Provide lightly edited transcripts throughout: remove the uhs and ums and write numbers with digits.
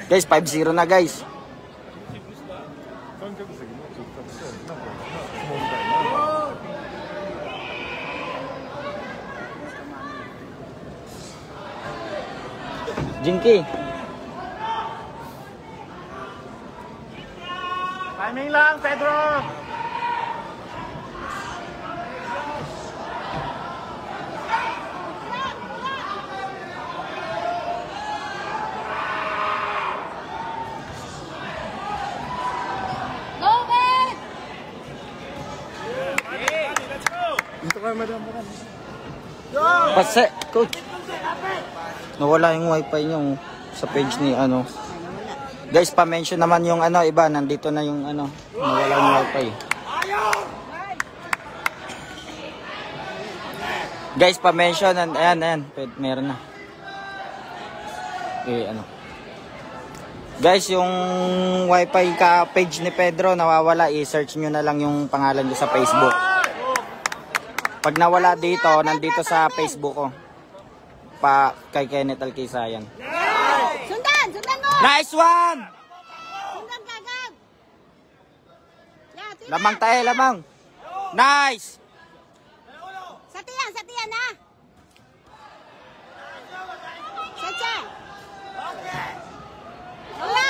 Guys, 5-0 na guys. Jinky. Timing lang, Pedro. Pase, coach. Nawala yung wifi niyo sa page ni ano. Guys, pa-mention naman yung ano, iba. Nandito na yung ano. Nawala yung wifi. Guys, pa-mention. Ayan. Meron na. Okay, ano. Guys, yung wifi ka page ni Pedro nawawala. I-search nyo na lang yung pangalan nyo sa Facebook. Pag nawala dito, nandito sa Facebook ko. Pa kay Kenneth Alquisayan. Sundan mo! Nice one! Sundan kagad! Lamang tayo, lamang. Nice! Sa tiyan ha! Sacha! Wala!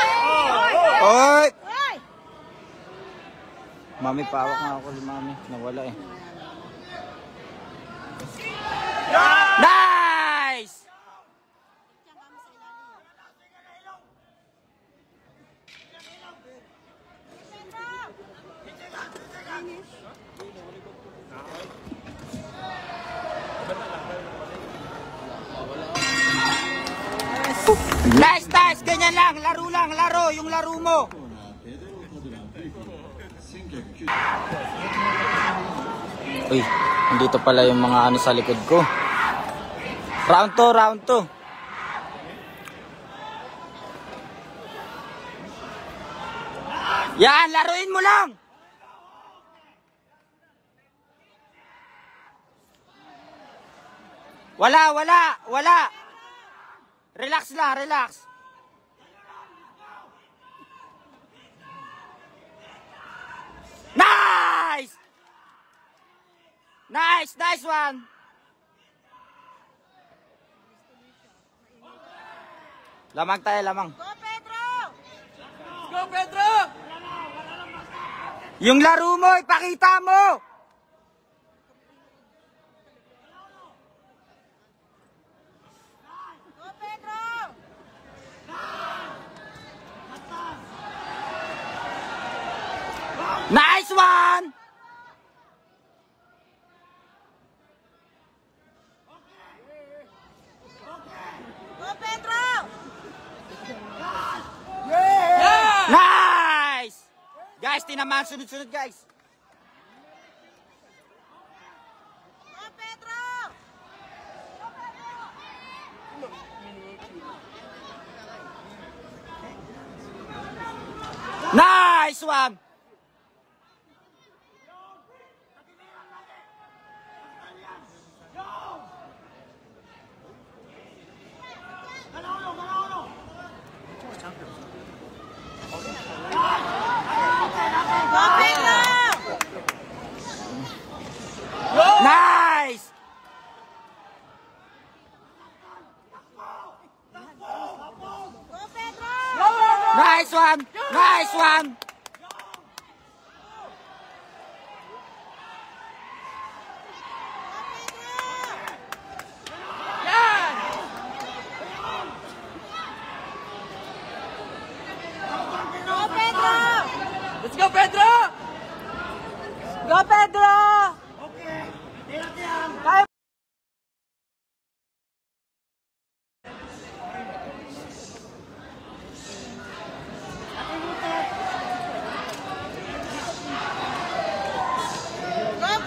Oy! Oy! Mami, pawak nga ako ni Mami. Nawala eh. Nice! Nice! Ganyan lang! Laro! Yung laro mo! Uy, nandito pala yung mga ano sa likod ko. Round 2. Yan, laruin mo lang! Wala! Relax lang, relax. Nice one. Lamang tayo. Go Pedro! Yung laro mo, ipakita mo. Go Pedro! Nice one. Go Pedro! Nice! Guys, tinamaan sunod-sunod guys. Go Pedro! Nice one! Go Pedro! Nice! Go Pedro! Nice one! Go Pedro! Let's go, Pedro! Go Pedro! Go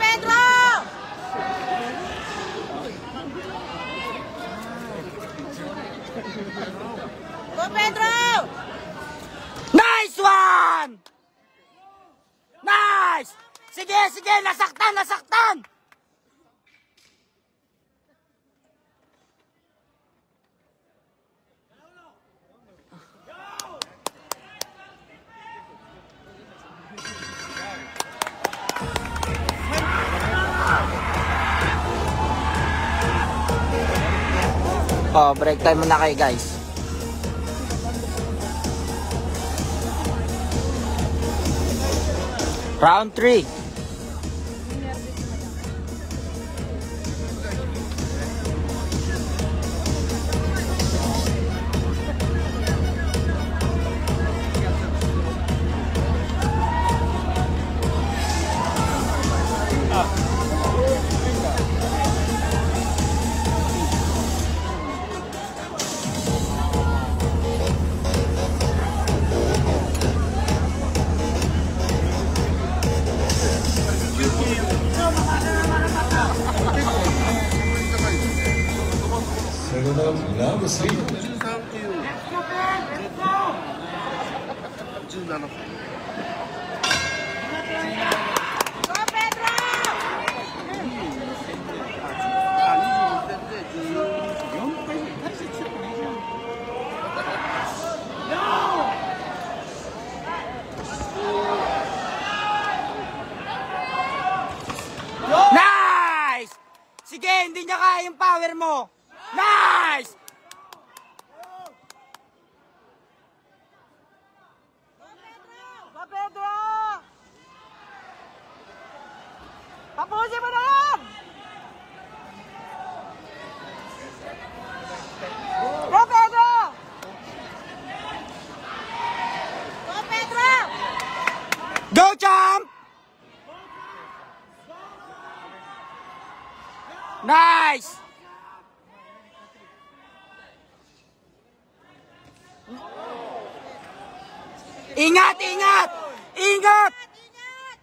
Pedro! Go Pedro! Nice one! Nice! Sige, nasaktan! Oh, break time muna kayo guys. Round 3. Now asleep. Go, Pedro! Nice! Sige, hindi niya kaya yung power mo. Nice! Go, Pedro! Tapusin mo na yan! Go, Pedro! Go, Pedro! Go, champ! Nice! Ingat, ingat! Ingat! Ingat!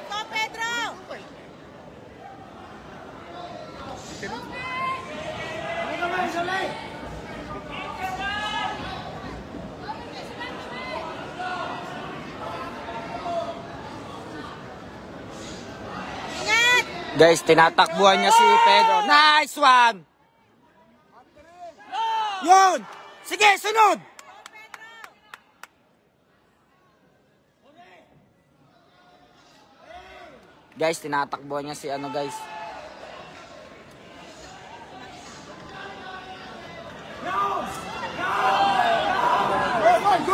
Go, Pedro! Ingat! Guys, tinatakbuhan niya si Pedro. Nice one! Yun! Sige, sunod! Guys, tinatakbuhan niya si ano guys.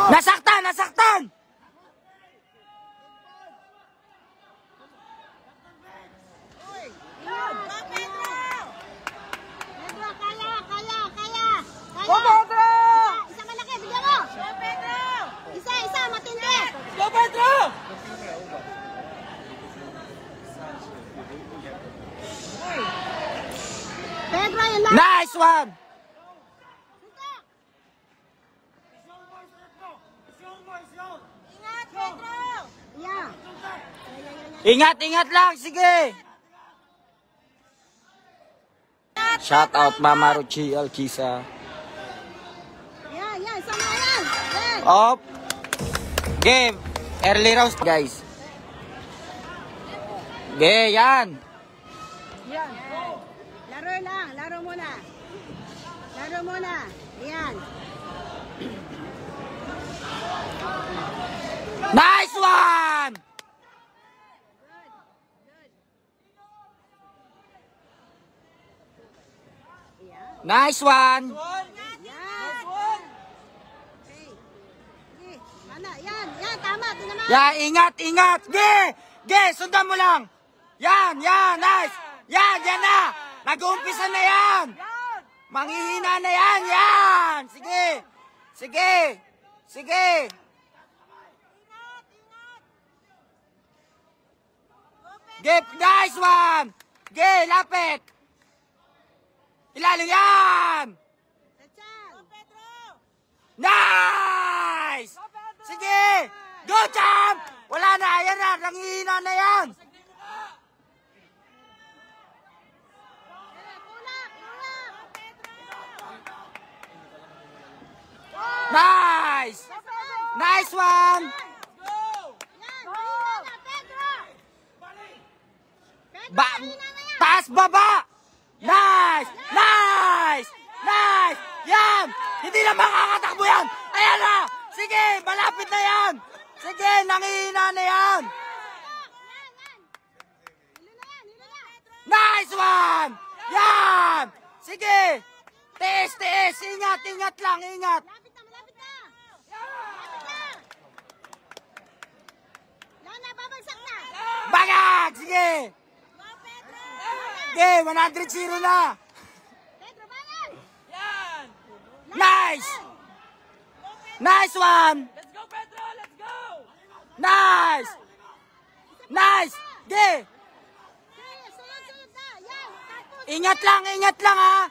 Nasaktan! Nasaktan! Go, Pedro! Pedro, kaya, kaya, kaya! Go, Pedro! Isa malaki, bigyan mo! Go, Pedro! Isa, isa, matindi! Go, Pedro! Pedro, yun lang! Nice one! Ingat, Pedro! Yeah. Ingat, ingat lang! Sige! Shout out Mama Ruchi Alkisa. Yan, yan, sama yan! Yan! Op! Game! Early roast guys. Game, yan! Yan. Laro lang, laro muna. Laro muna. Yan. Nice one! Nice one! Yan. Okay. Sige. Mana, yan, yan, tama, tinamaan. Yan, ingat, ingat! Ge! Ge, sundan mo lang! Yan, yan, nice! Yan, yan na! Nag-uumpisa na yan! Manghihina na yan, yan! Sige! Sige! Sige! Ge, nice one! Ge, lapit! Ilalim yan! Tatsan. Go, Pedro! Nice! Sige! Go, champ! Wala na, yan na, nanghihina na yan! Tulak, tulak! Nice! Nice one! Yan, mahina na, Pedro! Pedro, Ba mahina na yan! taas baba! Nice! Nice! Nice! Yan! Hindi na makakatakbo yan! Ayan na! Sige! Malapit na yan! Sige! Nangihina na yan! Nice one! Yan! Sige! Tiis, tiis! Ingat, ingat lang, ingat! Malapit na, malapit na. Malapit na. Yan na, babagsak na. Bagag! Sige! Go, Pedro. Okay, 100-0 na! Pedro, balan. Nice! Nice one! Let's go, Pedro! Let's go! Nice! Nice! Sige! Sige, sunod na. Yan, tapos. Ingat lang ha!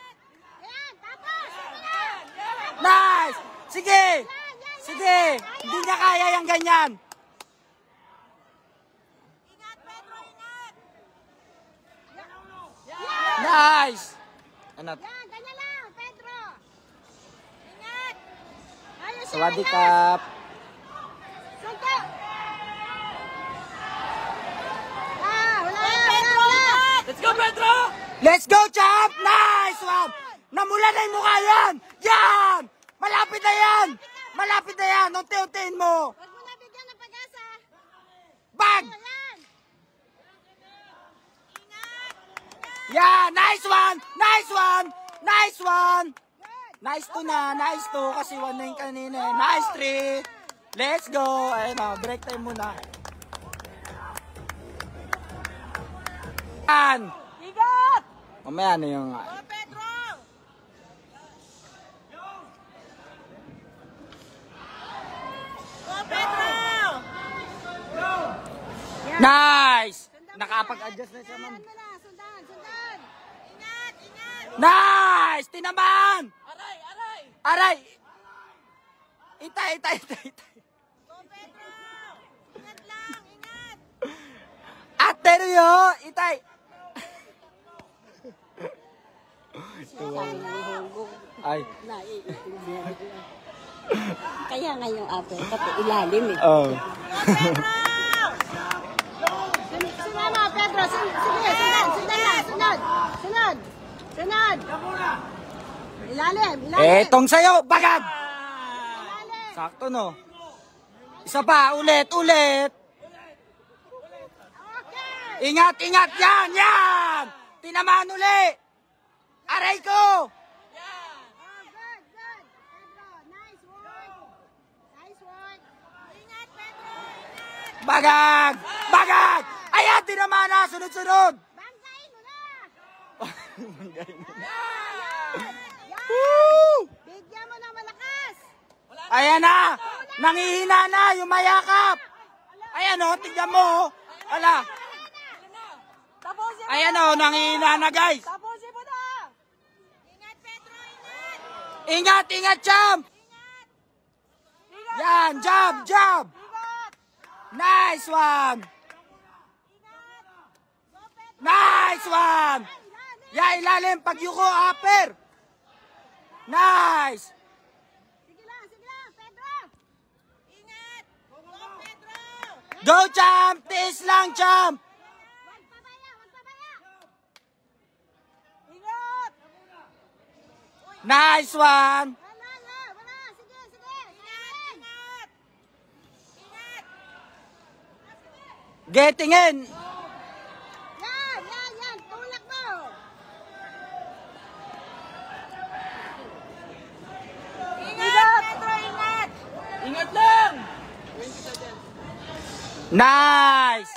Yan, tapos. Yan. Nice! Sige! Sige! Hindi niya kaya yung ganyan! Ingat, Pedro, ingat. Nice! Ano? Yan, ganyan lang, Pedro. Ingat. Ayos yan, Sawadee ayos. kap! Sunta. Wala. Let's go, Pedro! Let's go, champ! Nice one! Namula na yung mukha yan! Yan! Malapit na yan! Malapit na yan! Unti-untiin mo! Huwag mo na bigyan ng pag-asa. Bag! Ayan. Yan! Nice one! Nice one! Nice one! Good. Nice to na! Nice to! Kasi 1 na yung kanina. Nice 3! Let's go! Ayun o, break time muna. Yan! Ingat! Mamaya na yung... Go, Pedro. Go, Pedro. Nice! Nakapag-adjust na siya, ma'am. Sundan. Ingat, ingat. Nice! Tinaman! Aray, aray! Aray! Itay! Go, Pedro. Ingat lang, ingat. Ateryo! Itay! Ay. Kaya nga yung apple, pati ilalim eh. Oh. Sumama, Pedro. Sige, sunod. Ilalim. Etong sayo, bagag! Ilalim. Sakto no. Isa pa, ulit. Okay. Ingat, yan! Tinamaan uli! Aray ko! Oh, good. Pedro, nice work. Ingat, Pedro. Ingat. Bagag! Ayan, tinamaan na! Sunod! Banggain mo na. Yan. Woo! Bigyan mo na malakas. Ayan na! Nangihina na yung mayakap! Ayan o, tignan mo! Ala! Tapusin mo! Ayan o, nangihina na guys! Tapusin mo na! Ingat, Pedro. Ingat. Ingat, champ! Yan, jab! Ingat! Nice one! Nice one! Ilalim, pag yuko, upper! Nice! Sige lang, Pedro. Ingat. Go, Pedro. Go, champ! Tiis lang, champ! Huwag pabaya. Ingat! Nice one! Wala. Sige. Ingat. Getting in! Yan. Tulak mo. Ingat, Pedro, ingat. Ingat lang! Nice!